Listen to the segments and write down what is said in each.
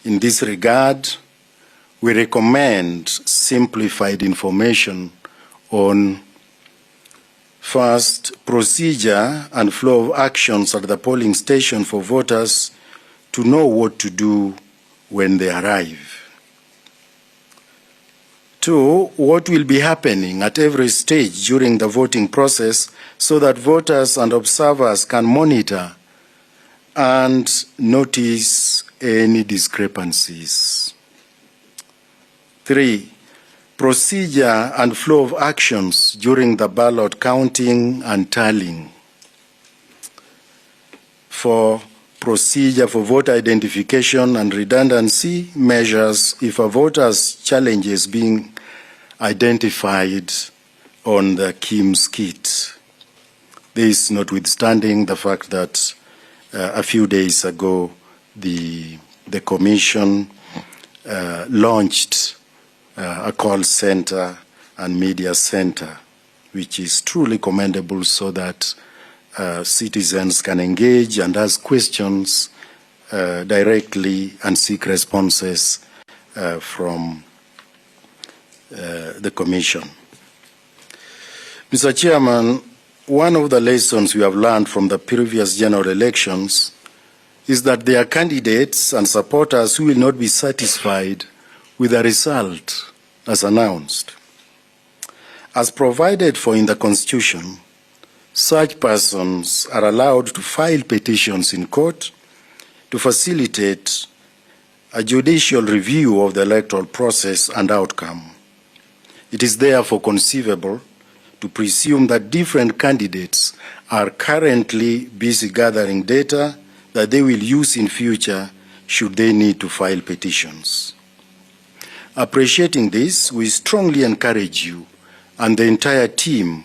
In this regard, we recommend simplified information on first, procedure and flow of actions at the polling station for voters to know what to do when they arrive. 2, what will be happening at every stage during the voting process so that voters and observers can monitor and notice any discrepancies. 3, procedure and flow of actions during the ballot counting and tallying. 4, procedure for voter identification and redundancy measures if a voter's challenge is being identified on the KIMS kit. This notwithstanding the fact that a few days ago the Commission launched a call center and media center, which is truly commendable so that citizens can engage and ask questions directly and seek responses from the Commission. Mr. Chairman, one of the lessons we have learned from the previous general elections is that there are candidates and supporters who will not be satisfied with the result as announced. As provided for in the Constitution, such persons are allowed to file petitions in court to facilitate a judicial review of the electoral process and outcome. It is therefore conceivable to presume that different candidates are currently busy gathering data that they will use in future should they need to file petitions. Appreciating this, we strongly encourage you and the entire team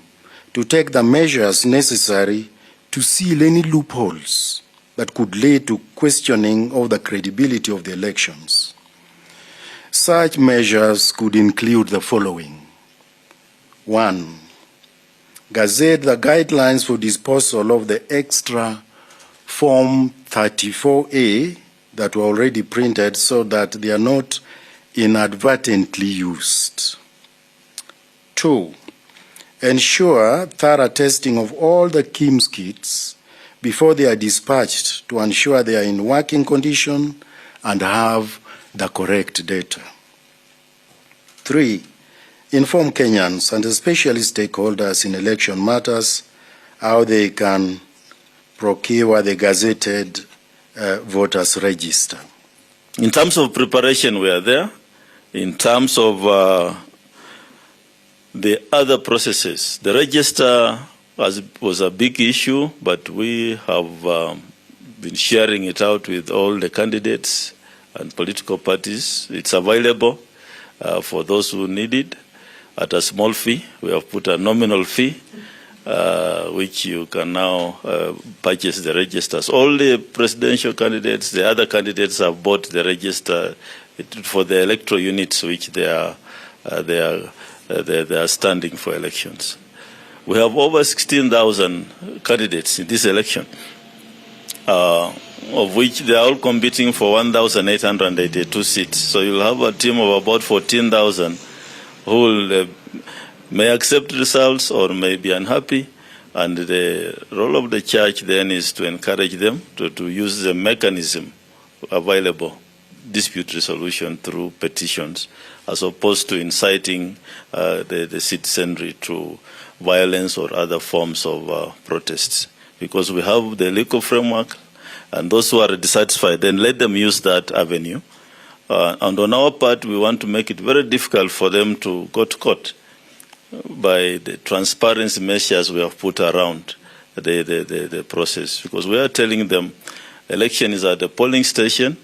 to take the measures necessary to seal any loopholes that could lead to questioning of the credibility of the elections. Such measures could include the following. 1, gazette the guidelines for disposal of the extra Form 34A that were already printed so that they are not inadvertently used. 2, ensure thorough testing of all the KIMS kits before they are dispatched to ensure they are in working condition and have the correct data. 3, inform Kenyans and especially stakeholders in election matters how they can procure the gazetted voters register. In terms of preparation, we are there. In terms of the other processes, the register was a big issue, but we have been sharing it out with all the candidates and political parties. It's available for those who need it at a small fee. We have put a nominal fee, which you can now purchase the registers. All the presidential candidates, the other candidates have bought the register for the electoral units which they are standing for elections. We have over 16,000 candidates in this election, of which they are all competing for 1,882 seats. So you'll have a team of about 14,000 who will, may accept results or may be unhappy. And the role of the church then is to encourage them to use the mechanism available, dispute resolution through petitions, as opposed to inciting the citizenry to violence or other forms of protests. Because we have the legal framework, and those who are dissatisfied, then let them use that avenue. And on our part, we want to make it very difficult for them to go to court by the transparency measures we have put around the process. Because we are telling them election is at the polling station.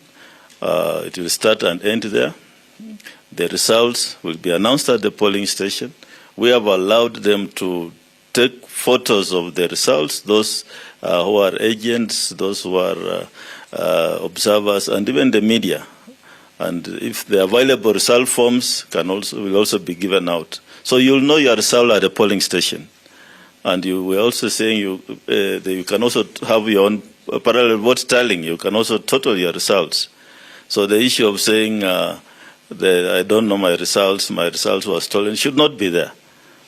It will start and end there. The results will be announced at the polling station. We have allowed them to take photos of the results, those who are agents, those who are observers, and even the media. And if the available result forms will also be given out. So you'll know your result at the polling station. And we're also saying you can also have your own parallel vote tallying. You can also total your results. So the issue of saying I don't know my results were stolen should not be there.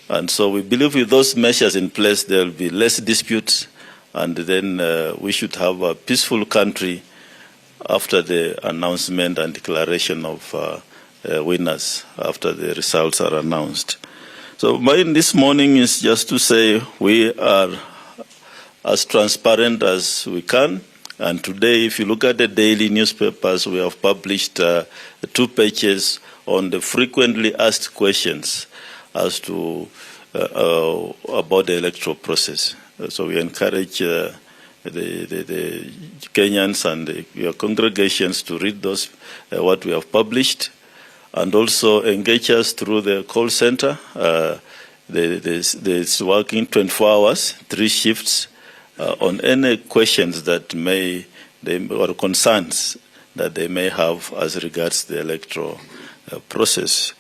And so we believe with those measures in place, there will be less disputes, and then we should have a peaceful country after the announcement and declaration of winners, after the results are announced. So mine this morning is just to say we are as transparent as we can. And today, if you look at the daily newspapers, we have published 2 pages on the frequently asked questions as to about the electoral process. So we encourage the Kenyans and your congregations to read those, what we have published, and also engage us through the call center. It's working 24 hours, 3 shifts, on any questions that or concerns that they may have as regards the electoral process.